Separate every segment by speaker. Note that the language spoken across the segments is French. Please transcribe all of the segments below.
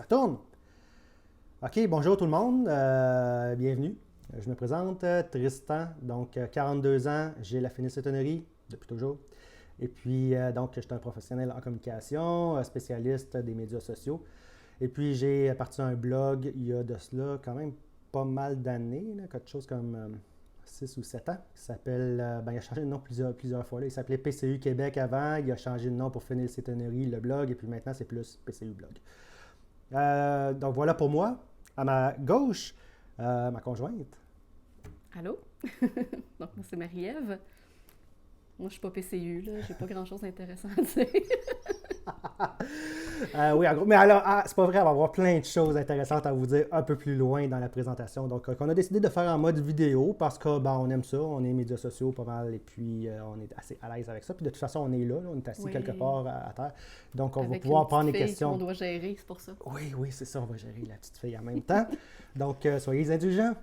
Speaker 1: Ça tourne. OK, bonjour tout le monde. Bienvenue. Je me présente, Tristan. Donc, 42 ans, j'ai la phénicétonnerie depuis toujours. Et puis, donc, je suis un professionnel en communication, spécialiste des médias sociaux. Et puis, j'ai parti un blog il y a de cela quand même pas mal d'années, là, quelque chose comme 6 ou 7 ans, qui s'appelle, il a changé de nom plusieurs fois. Là. Il s'appelait PCU Québec avant, il a changé de nom pour Phénicétonnerie, le blog, et puis maintenant, c'est plus PCU Blog. Donc, voilà pour moi. À ma gauche, ma conjointe.
Speaker 2: Allô? Donc, moi, c'est Marie-Ève. Moi, je suis pas PCU, là. J'ai pas grand-chose d'intéressant à dire.
Speaker 1: Oui, en gros, mais alors, c'est pas vrai, on va avoir plein de choses intéressantes à vous dire un peu plus loin dans la présentation. Donc, on a décidé de faire en mode vidéo parce que on aime ça, on est médias sociaux pas mal et puis on est assez à l'aise avec ça. Puis de toute façon, on est là, on est assis quelque
Speaker 2: Oui.
Speaker 1: part à terre. Donc, on va
Speaker 2: Avec
Speaker 1: pouvoir
Speaker 2: une
Speaker 1: prendre
Speaker 2: petite
Speaker 1: les
Speaker 2: fille
Speaker 1: questions.
Speaker 2: qu'on doit gérer, c'est pour ça.
Speaker 1: Oui, c'est ça, on va gérer la petite fille en même temps. Donc, soyez indulgents.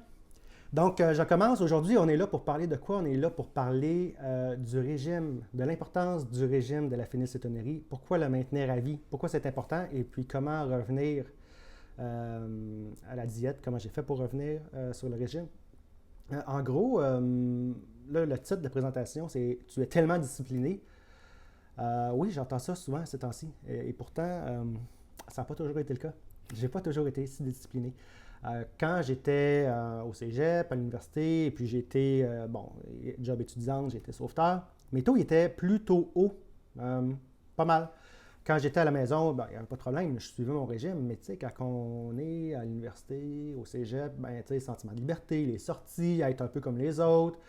Speaker 1: Donc, je commence. Aujourd'hui, on est là pour parler de quoi? On est là pour parler du régime, de l'importance du régime de la phénicétonnerie. Pourquoi le maintenir à vie? Pourquoi c'est important? Et puis, comment revenir à la diète? Comment j'ai fait pour revenir sur le régime? En gros, là, le titre de présentation, c'est « Tu es tellement discipliné ». Oui, j'entends ça souvent ces temps-ci. Et pourtant, ça n'a pas toujours été le cas. Je n'ai pas toujours été si discipliné. Quand j'étais au cégep, à l'université, et puis j'étais, job étudiante, j'étais sauveteur, mes taux étaient plutôt hauts, pas mal. Quand j'étais à la maison, il n'y avait pas de problème, je suivais mon régime, mais tu sais, quand on est à l'université, au cégep, tu sais, sentiment de liberté, les sorties, être un peu comme les autres,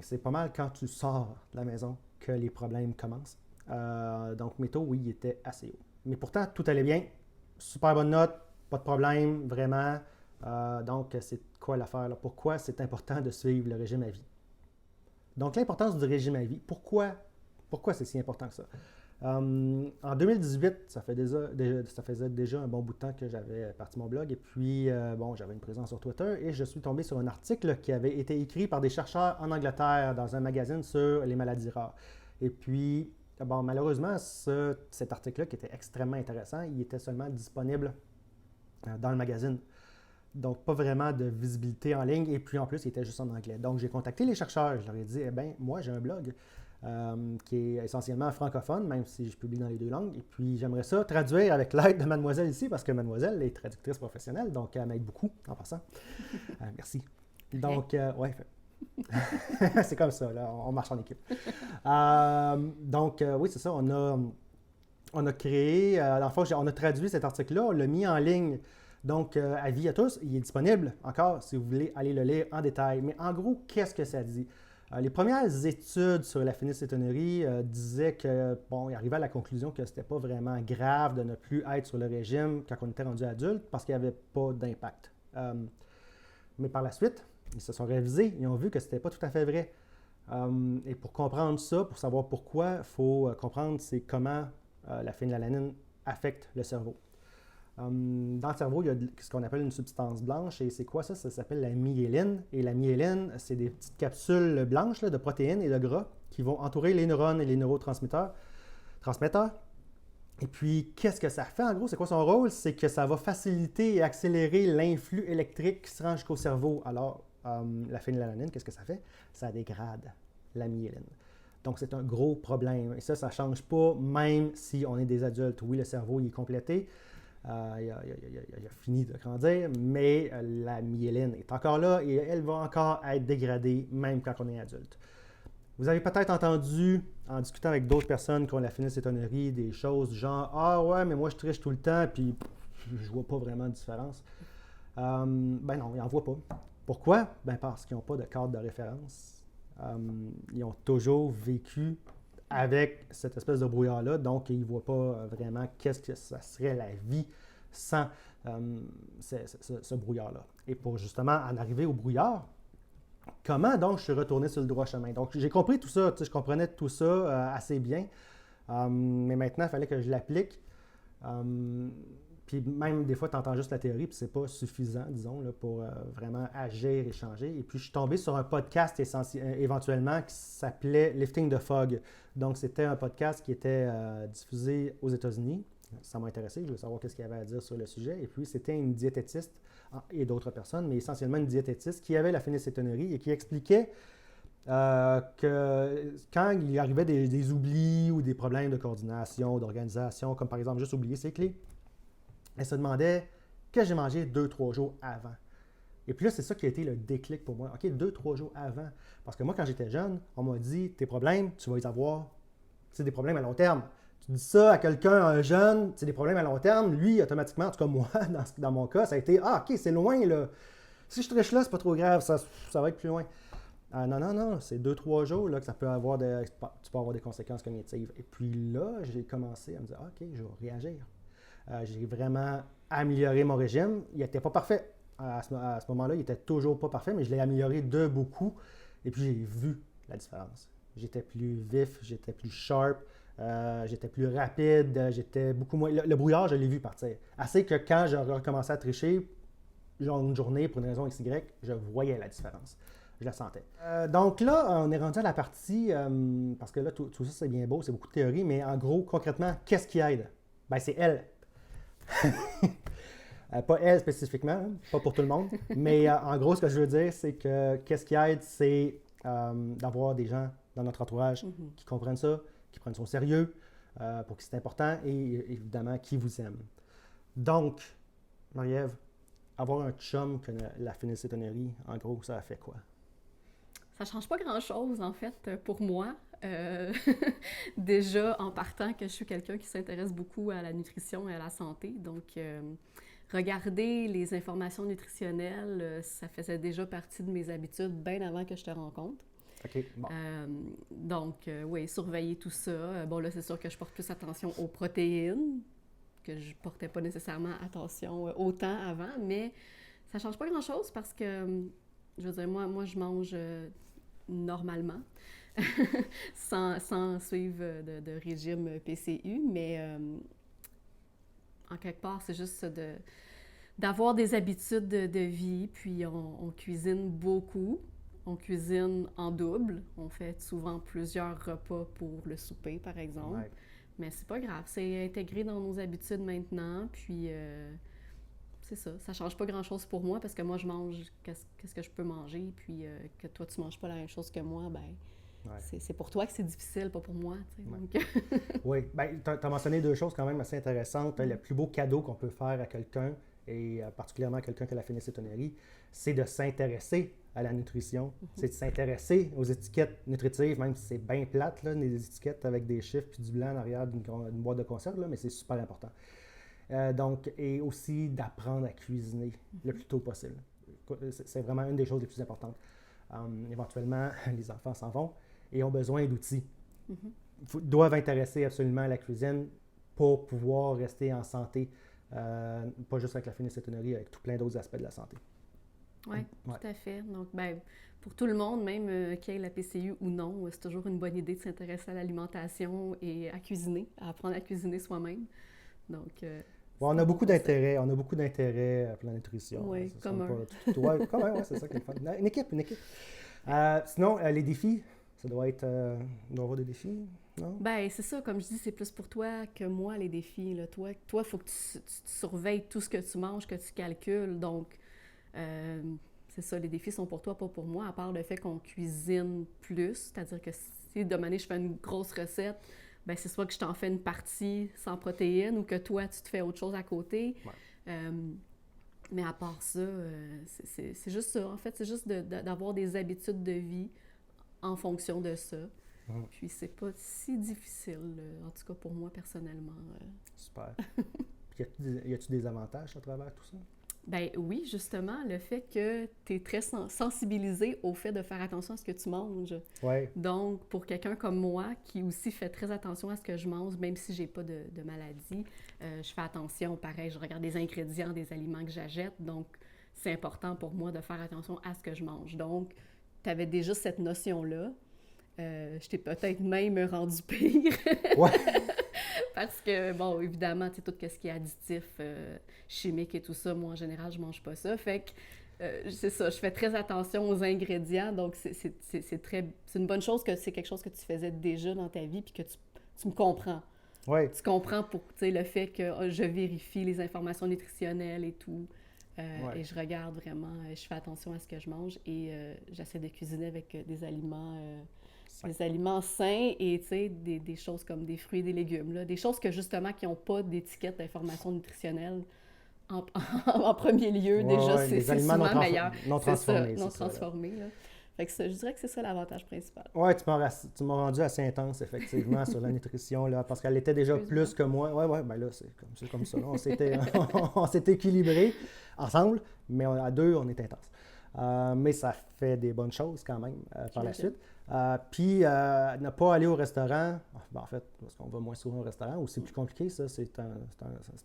Speaker 1: c'est pas mal quand tu sors de la maison que les problèmes commencent. Donc mes taux, oui, ils étaient assez hauts. Mais pourtant, tout allait bien, super bonne note, pas de problème, vraiment. Donc, c'est quoi l'affaire là? Pourquoi c'est important de suivre le régime à vie? Donc, l'importance du régime à vie, pourquoi c'est si important que ça? En 2018, ça faisait déjà un bon bout de temps que j'avais parti mon blog et puis, j'avais une présence sur Twitter et je suis tombé sur un article qui avait été écrit par des chercheurs en Angleterre dans un magazine sur les maladies rares. Et puis, malheureusement, cet article-là, qui était extrêmement intéressant, il était seulement disponible dans le magazine. Donc, pas vraiment de visibilité en ligne. Et puis, en plus, il était juste en anglais. Donc, j'ai contacté les chercheurs. Je leur ai dit, moi, j'ai un blog qui est essentiellement francophone, même si je publie dans les deux langues. Et puis, j'aimerais ça traduire avec l'aide de mademoiselle ici, parce que mademoiselle est traductrice professionnelle, donc elle m'aide beaucoup en passant. Merci. Donc, ouais, c'est comme ça, là, on marche en équipe. Oui, c'est ça, on a créé, dans le fond, on a traduit cet article-là, on l'a mis en ligne. Donc, avis à tous, il est disponible encore si vous voulez aller le lire en détail. Mais en gros, qu'est-ce que ça dit? Les premières études sur la phénicétonnerie disaient que, il arrivait à la conclusion que c'était pas vraiment grave de ne plus être sur le régime quand on était rendu adulte parce qu'il n'y avait pas d'impact. Mais par la suite, ils se sont révisés, ils ont vu que c'était pas tout à fait vrai. Et pour comprendre ça, pour savoir pourquoi, il faut comprendre c'est comment la phénylalanine affecte le cerveau. Dans le cerveau, il y a ce qu'on appelle une substance blanche. Et c'est quoi ça? Ça s'appelle la myéline. Et la myéline, c'est des petites capsules blanches là, de protéines et de gras qui vont entourer les neurones et les neurotransmetteurs. Et puis, qu'est-ce que ça fait en gros? C'est quoi son rôle? C'est que ça va faciliter et accélérer l'influx électrique qui se rend jusqu'au cerveau. Alors, la phénylalanine, qu'est-ce que ça fait? Ça dégrade la myéline. Donc, c'est un gros problème. Et ça ne change pas, même si on est des adultes. Oui, le cerveau il est complété. Il a fini de grandir, mais la myéline est encore là et elle va encore être dégradée même quand on est adulte. Vous avez peut-être entendu, en discutant avec d'autres personnes qui ont la phénicétonnerie, des choses du genre « Ah ouais, mais moi je triche tout le temps, puis je vois pas vraiment de différence. » Non, ils n'en voient pas. Pourquoi? Parce qu'ils n'ont pas de cadre de référence. Ils ont toujours vécu avec cette espèce de brouillard-là, donc ils ne voient pas vraiment qu'est-ce que ça serait la vie sans ce brouillard-là. Et pour justement en arriver au brouillard, comment donc je suis retourné sur le droit chemin? Donc j'ai compris tout ça, je comprenais tout ça assez bien, mais maintenant il fallait que je l'applique. Puis même des fois, tu entends juste la théorie, puis c'est pas suffisant, disons, là, pour vraiment agir et changer. Et puis, je suis tombé sur un podcast éventuellement qui s'appelait Lifting the Fog. Donc, c'était un podcast qui était diffusé aux États-Unis. ça m'a intéressé, je voulais savoir qu'est-ce qu'il y avait à dire sur le sujet. Et puis, c'était une diététiste et d'autres personnes, mais essentiellement une diététiste qui avait la phénicétonurie et qui expliquait que quand il arrivait des oublis ou des problèmes de coordination, d'organisation, comme par exemple juste oublier ses clés, elle se demandait que j'ai mangé 2-3 jours avant. Et puis là, c'est ça qui a été le déclic pour moi. OK, 2-3 jours avant. Parce que moi, quand j'étais jeune, on m'a dit, tes problèmes, tu vas les avoir. C'est des problèmes à long terme. Tu dis ça à quelqu'un, un jeune, c'est des problèmes à long terme. Lui, automatiquement, en tout cas moi, dans mon cas, ça a été, ah, OK, c'est loin, là. Si je triche là, c'est pas trop grave, ça va être plus loin. Non, c'est 2-3 jours là, que ça peut avoir tu peux avoir des conséquences cognitives. Et puis là, j'ai commencé à me dire, ah, OK, je vais réagir. J'ai vraiment amélioré mon régime. Il n'était pas parfait. À ce moment-là, il n'était toujours pas parfait, mais je l'ai amélioré de beaucoup. Et puis, j'ai vu la différence. J'étais plus vif, j'étais plus sharp, j'étais plus rapide, j'étais beaucoup moins... Le brouillard, je l'ai vu partir. Assez que quand j'ai recommencé à tricher, genre une journée, pour une raison XY, je voyais la différence. Je la sentais. Donc là, on est rendu à la partie, parce que là, tout ça, c'est bien beau, c'est beaucoup de théorie, mais en gros, concrètement, qu'est-ce qui aide? Ben, c'est elle. Pas elle spécifiquement, hein, pas pour tout le monde, mais en gros, ce que je veux dire, c'est que qu'est-ce qui aide, c'est d'avoir des gens dans notre entourage qui comprennent ça, qui prennent ça au sérieux, pour qui c'est important et évidemment qui vous aiment. Donc, Marie-Ève, avoir un chum que la phénicétonurie, en gros, ça a fait quoi?
Speaker 2: Ça change pas grand-chose, en fait, pour moi. Déjà, en partant, que je suis quelqu'un qui s'intéresse beaucoup à la nutrition et à la santé. Donc, regarder les informations nutritionnelles, ça faisait déjà partie de mes habitudes bien avant que je te rencontre.
Speaker 1: OK, bon.
Speaker 2: Donc, oui, surveiller tout ça. Bon, là, c'est sûr que je porte plus attention aux protéines, que je portais pas nécessairement attention autant avant, mais ça change pas grand-chose parce que, je veux dire, moi je mange normalement, sans suivre de régime PCU, mais en quelque part, c'est juste d'avoir des habitudes de vie, puis on cuisine beaucoup. On cuisine en double. On fait souvent plusieurs repas pour le souper, par exemple.
Speaker 1: Ouais.
Speaker 2: Mais c'est pas grave, c'est intégré dans nos habitudes maintenant, puis c'est ça. Ça change pas grand-chose pour moi parce que moi, je mange qu'est-ce que je peux manger, puis que toi, tu manges pas la même chose que moi, ben
Speaker 1: Ouais.
Speaker 2: c'est pour toi que c'est difficile, pas pour moi, tu sais.
Speaker 1: Ouais.
Speaker 2: Donc...
Speaker 1: Oui, bien, tu as mentionné deux choses quand même assez intéressantes. Le plus beau cadeau qu'on peut faire à quelqu'un, et particulièrement à quelqu'un qui a la phénicétonurie, c'est de s'intéresser à la nutrition. C'est de s'intéresser aux étiquettes nutritives, même si c'est bien plate, là, des étiquettes avec des chiffres puis du blanc en arrière d'une boîte de conserve, là, mais c'est super important. Donc, et aussi d'apprendre à cuisiner le plus tôt possible. C'est vraiment une des choses les plus importantes. Éventuellement, les enfants s'en vont et ont besoin d'outils. Doivent intéresser absolument à la cuisine pour pouvoir rester en santé, pas juste avec la phénicétonurie, avec tout plein d'autres aspects de la santé.
Speaker 2: Oui, tout à fait. Donc, ben, pour tout le monde, même qui ait la PCU ou non, c'est toujours une bonne idée de s'intéresser à l'alimentation et à cuisiner, à apprendre à cuisiner soi-même. Donc,
Speaker 1: on a beaucoup d'intérêt. On a beaucoup d'intérêt pour la nutrition.
Speaker 2: Oui, comme un.
Speaker 1: Ouais, c'est ça qui est le fun. Une équipe. Sinon, les défis, ça doit avoir des défis, non?
Speaker 2: Ben c'est ça, comme je dis, c'est plus pour toi que moi, les défis. Là. Toi, il faut que tu surveilles tout ce que tu manges, que tu calcules. Donc, c'est ça, les défis sont pour toi, pas pour moi, à part le fait qu'on cuisine plus. C'est-à-dire que si de manière je fais une grosse recette, ben c'est soit que je t'en fais une partie sans protéines ou que toi, tu te fais autre chose à côté.
Speaker 1: Ouais.
Speaker 2: Mais à part ça, c'est juste ça. En fait, c'est juste d'avoir des habitudes de vie en fonction de ça. Puis c'est pas si difficile, en tout cas pour moi personnellement.
Speaker 1: Super. Puis y a-tu des avantages à travers tout ça?
Speaker 2: Ben oui, justement, le fait que tu es très sensibilisé au fait de faire attention à ce que tu manges.
Speaker 1: Ouais.
Speaker 2: Donc, pour quelqu'un comme moi, qui aussi fait très attention à ce que je mange, même si j'ai pas de maladie, je fais attention, pareil, je regarde les ingrédients des aliments que j'achète, donc c'est important pour moi de faire attention à ce que je mange. Donc, tu avais déjà cette notion-là. Je t'ai peut-être même rendu pire.
Speaker 1: Ouais.
Speaker 2: Parce que, bon, évidemment, tu sais, tout ce qui est additif, chimique et tout ça, moi, en général, je mange pas ça. Fait que, c'est ça, je fais très attention aux ingrédients. Donc, c'est une bonne chose que c'est quelque chose que tu faisais déjà dans ta vie puis que tu me comprends.
Speaker 1: Oui,
Speaker 2: Tu comprends pour, tu sais, le fait que je vérifie les informations nutritionnelles et tout.
Speaker 1: oui.
Speaker 2: Et je regarde vraiment, je fais attention à ce que je mange et j'essaie de cuisiner avec des aliments sains et tu sais, des choses comme des fruits et des légumes. Là, des choses que justement qui n'ont pas d'étiquette d'information nutritionnelle en, en premier lieu.
Speaker 1: Ouais,
Speaker 2: Déjà,
Speaker 1: ouais, les
Speaker 2: c'est
Speaker 1: aliments
Speaker 2: souvent meilleur.
Speaker 1: non
Speaker 2: C'est ça,
Speaker 1: transformés, c'est
Speaker 2: non
Speaker 1: ça, là.
Speaker 2: transformé. Là. Fait que je dirais que c'est ça l'avantage principal.
Speaker 1: Ouais, tu m'as rendu assez intense, effectivement, sur la nutrition, là, parce qu'elle était déjà
Speaker 2: Excuse-moi.
Speaker 1: plus que moi. Ouais, ouais, ben là, c'est comme ça. Là. On s'est équilibrés ensemble, mais à deux, on est intense. Mais ça fait des bonnes choses quand même par la
Speaker 2: J'imagine.
Speaker 1: suite. Puis, ne pas aller au restaurant, ben, en fait, parce qu'on va moins souvent au restaurant, ou c'est plus compliqué, ça, c'est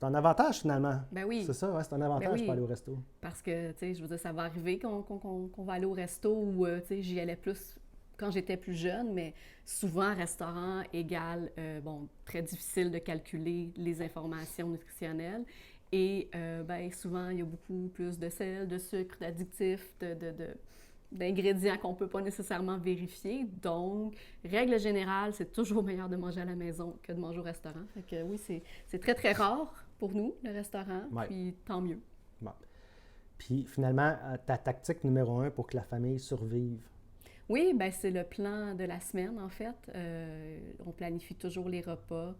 Speaker 1: un avantage finalement.
Speaker 2: Ben oui,
Speaker 1: C'est ça, ouais, c'est un
Speaker 2: ben
Speaker 1: avantage pour aller
Speaker 2: oui.
Speaker 1: au resto.
Speaker 2: Parce que, tu sais, je veux dire, ça va arriver qu'on va aller au resto ou, tu sais, j'y allais plus quand j'étais plus jeune, mais souvent, restaurant égale, bon, très difficile de calculer les informations nutritionnelles. Et, ben, souvent, il y a beaucoup plus de sel, de sucre, d'additifs, d'ingrédients qu'on ne peut pas nécessairement vérifier. Donc, règle générale, c'est toujours meilleur de manger à la maison que de manger au restaurant. Fait que oui, c'est très, très rare pour nous, le restaurant,
Speaker 1: Ouais.
Speaker 2: puis tant mieux.
Speaker 1: Bon. Puis finalement, ta tactique numéro un pour que la famille survive.
Speaker 2: Oui, ben c'est le plan de la semaine, en fait. On planifie toujours les repas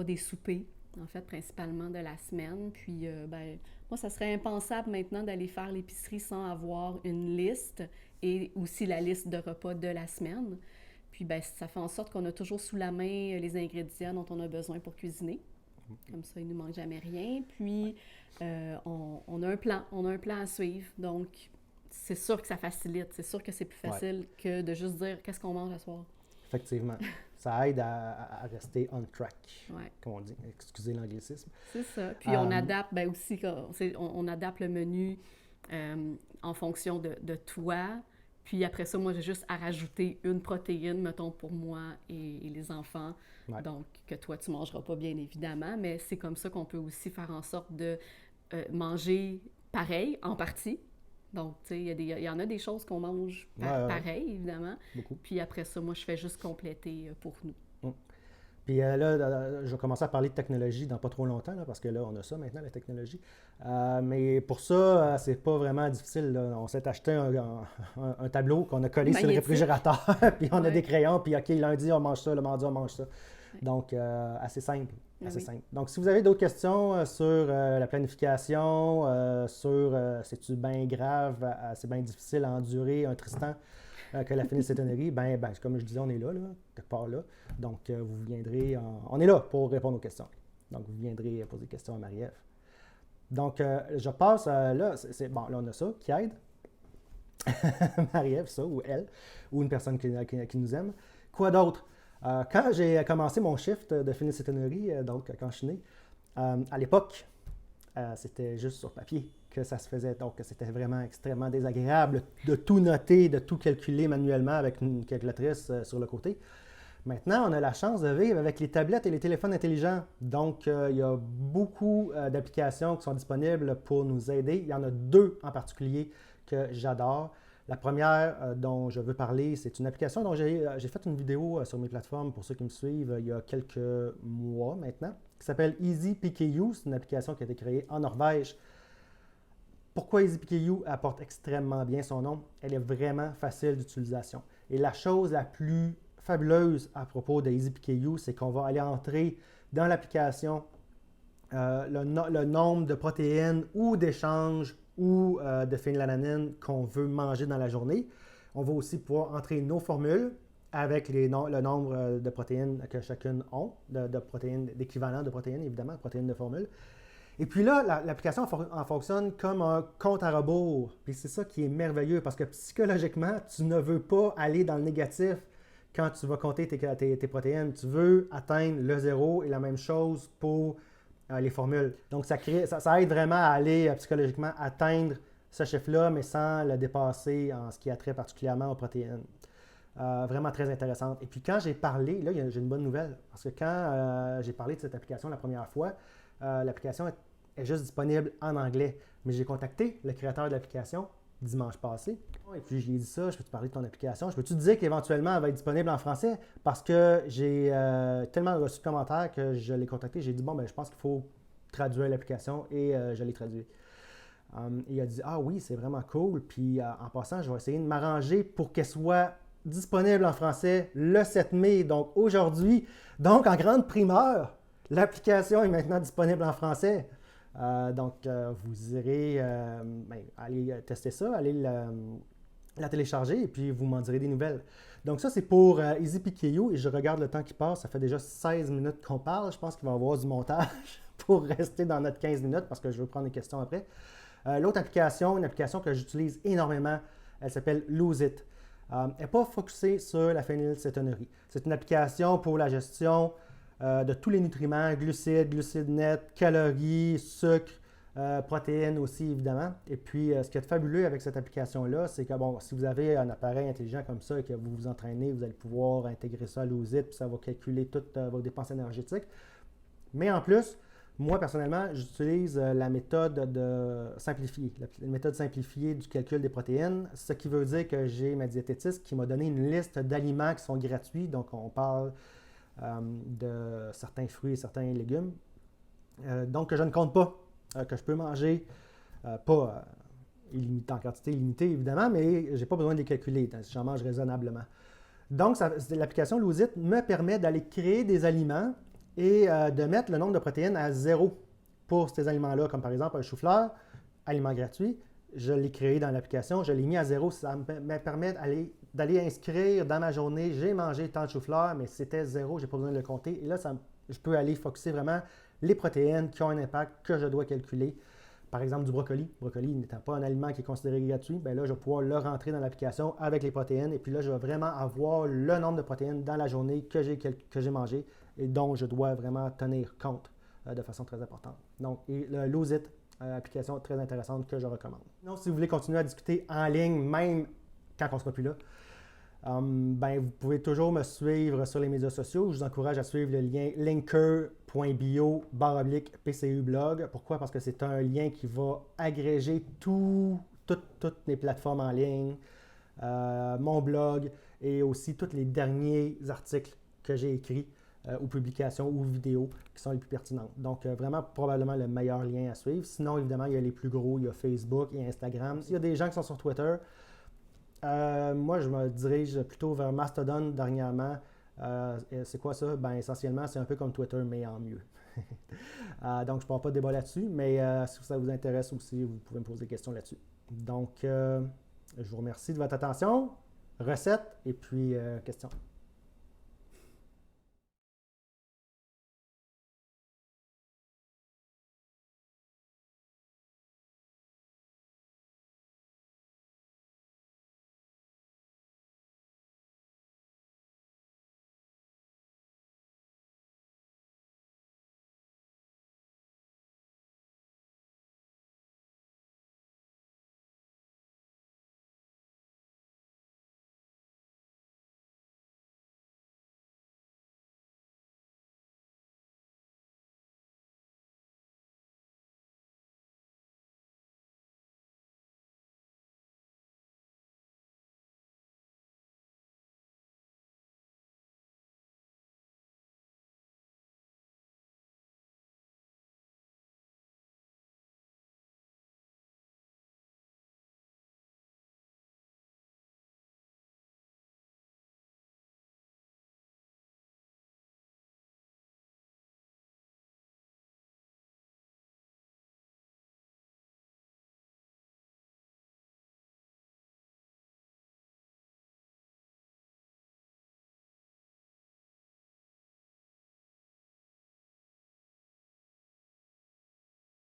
Speaker 2: des soupers, en fait, principalement de la semaine. Puis, ben, moi, ça serait impensable maintenant d'aller faire l'épicerie sans avoir une liste et aussi la liste de repas de la semaine. Puis, ben, ça fait en sorte qu'on a toujours sous la main les ingrédients dont on a besoin pour cuisiner. Comme ça, il ne nous manque jamais rien. Puis, on a un plan à suivre. Donc, c'est sûr que ça facilite. C'est sûr que c'est plus
Speaker 1: Ouais,
Speaker 2: facile que de juste dire qu'est-ce qu'on mange ce soir.
Speaker 1: effectivement. Ça aide à rester on track,
Speaker 2: Ouais,
Speaker 1: comme on dit. Excusez l'anglicisme.
Speaker 2: c'est ça. Puis on
Speaker 1: Euh,
Speaker 2: adapte ben aussi, on adapte le menu en fonction de toi. Puis après ça, moi, j'ai juste à rajouter une protéine, mettons, pour moi et les enfants.
Speaker 1: ouais.
Speaker 2: Donc, que toi, tu ne mangeras pas, bien évidemment. Mais c'est comme ça qu'on peut aussi faire en sorte de manger pareil, en partie. Donc, tu sais, il y en a des choses qu'on mange
Speaker 1: Ouais, ouais, ouais,
Speaker 2: pareil, évidemment.
Speaker 1: beaucoup.
Speaker 2: Puis après ça, moi, je fais juste compléter pour nous.
Speaker 1: Mm. Puis là, je vais commencer à parler de technologie dans pas trop longtemps, là, parce que là, on a ça maintenant, la technologie. Mais pour ça, c'est pas vraiment difficile, là. On s'est acheté un tableau qu'on a collé sur le
Speaker 2: Magnétique.
Speaker 1: réfrigérateur, puis on a des
Speaker 2: Ouais.
Speaker 1: crayons, puis OK, lundi, on mange ça, le mardi, on mange ça.
Speaker 2: Ouais.
Speaker 1: Donc, assez simple.
Speaker 2: Ah
Speaker 1: Assez
Speaker 2: oui.
Speaker 1: simple. Donc, si vous avez d'autres questions sur la planification, sur c'est-tu bien grave, c'est bien difficile à endurer un Tristan que la phénylcétonurie, ben, comme je disais, on est là, quelque part là. Donc, vous viendrez, on est là pour répondre aux questions. Donc, vous viendrez poser des questions à Marie-Ève. Donc, je passe là, bon, là, on a ça qui aide. Marie-Ève, ça, ou elle, ou une personne qui nous aime. Quoi d'autre? Quand j'ai commencé mon shift de phénylcétonurie, donc quand je suis né, à l'époque, c'était juste sur papier que ça se faisait. Donc, c'était vraiment extrêmement désagréable de tout noter, de tout calculer manuellement avec une calculatrice sur le côté. Maintenant, on a la chance de vivre avec les tablettes et les téléphones intelligents. Donc, il y a beaucoup d'applications qui sont disponibles pour nous aider. Il y en a deux en particulier que j'adore. La première dont je veux parler, c'est une application dont j'ai fait une vidéo sur mes plateformes pour ceux qui me suivent il y a quelques mois maintenant, qui s'appelle EasyPKU. C'est une application qui a été créée en Norvège. Pourquoi EasyPKU apporte extrêmement bien son nom? Elle est vraiment facile d'utilisation. Et la chose la plus fabuleuse à propos de EasyPKU, c'est qu'on va aller entrer dans l'application le nombre de protéines ou d'échanges ou de phénylalanine qu'on veut manger dans la journée. On va aussi pouvoir entrer nos formules avec le nombre de protéines que chacune a, de protéines, d'équivalent de protéines, évidemment, protéines de formule. Et puis là, l'application en fonctionne comme un compte à rebours. Puis c'est ça qui est merveilleux parce que psychologiquement, tu ne veux pas aller dans le négatif quand tu vas compter tes protéines. Tu veux atteindre le zéro et la même chose pour les formules. Donc, ça aide vraiment à aller psychologiquement atteindre ce chiffre-là, mais sans le dépasser en ce qui a trait particulièrement aux protéines. Vraiment très intéressante. Et puis, quand j'ai parlé, là, j'ai une bonne nouvelle, parce que quand j'ai parlé de cette application la première fois, l'application est juste disponible en anglais. Mais j'ai contacté le créateur de l'application dimanche passé. Et puis, je lui ai dit ça, je peux te parler de ton application. Je peux-tu te dire qu'éventuellement, elle va être disponible en français? Parce que j'ai tellement reçu de commentaires que je l'ai contacté. J'ai dit, bon, ben, je pense qu'il faut traduire l'application et je l'ai traduit. Il a dit, ah oui, c'est vraiment cool. Puis, en passant, je vais essayer de m'arranger pour qu'elle soit disponible en français le 7 mai, donc aujourd'hui. Donc, en grande primeur, l'application est maintenant disponible en français. Vous irez aller tester ça, aller la télécharger et puis vous m'en direz des nouvelles. Donc ça, c'est pour EasyPKU et je regarde le temps qui passe. Ça fait déjà 16 minutes qu'on parle. Je pense qu'il va y avoir du montage pour rester dans notre 15 minutes parce que je veux prendre des questions après. L'autre application, une application que j'utilise énormément, elle s'appelle Lose It. Elle n'est pas focusée sur la phénylcétonurie. C'est une application pour la gestion de tous les nutriments, glucides, glucides nets, calories, sucre, protéines aussi évidemment. Et puis ce qui est fabuleux avec cette application-là, c'est que bon, si vous avez un appareil intelligent comme ça et que vous vous entraînez, vous allez pouvoir intégrer ça à Lose It, puis ça va calculer toutes vos dépenses énergétiques. Mais en plus, moi, personnellement, j'utilise la méthode simplifiée, la méthode simplifiée du calcul des protéines, ce qui veut dire que j'ai ma diététiste qui m'a donné une liste d'aliments qui sont gratuits. Donc, on parle de certains fruits et certains légumes. Donc, que je ne compte pas, que je peux manger, pas en quantité illimitée, évidemment, mais je n'ai pas besoin de les calculer, si j'en mange raisonnablement. Donc, l'application Lose It me permet d'aller créer des aliments et de mettre le nombre de protéines à 0 pour ces aliments-là, comme par exemple un chou-fleur, aliment gratuit. Je l'ai créé dans l'application, je l'ai mis à 0. Ça me permet d'aller inscrire dans ma journée, j'ai mangé tant de chou-fleur, mais c'était 0, je n'ai pas besoin de le compter. Et là, je peux aller focusser vraiment les protéines qui ont un impact que je dois calculer. Par exemple, du brocoli. Le brocoli n'étant pas un aliment qui est considéré gratuit, bien là, je vais pouvoir le rentrer dans l'application avec les protéines. Et puis là, je vais vraiment avoir le nombre de protéines dans la journée que j'ai mangé et dont je dois vraiment tenir compte de façon très importante. Donc, le Lose It, application très intéressante que je recommande. Sinon, si vous voulez continuer à discuter en ligne, même quand on ne sera plus là, vous pouvez toujours me suivre sur les médias sociaux. Je vous encourage à suivre le lien linker.bio/PCU blog. Pourquoi? Parce que c'est un lien qui va agréger toutes les plateformes en ligne, mon blog et aussi tous les derniers articles que j'ai écrits ou publications ou vidéos qui sont les plus pertinentes. Donc, vraiment, probablement le meilleur lien à suivre. Sinon, évidemment, il y a les plus gros, il y a Facebook et Instagram. S'il y a des gens qui sont sur Twitter, moi, je me dirige plutôt vers Mastodon dernièrement. C'est quoi ça? Essentiellement, c'est un peu comme Twitter, mais en mieux. Donc, je ne pourrai pas de débat là-dessus, mais si ça vous intéresse aussi, vous pouvez me poser des questions là-dessus. Donc, je vous remercie de votre attention. Recette et puis questions.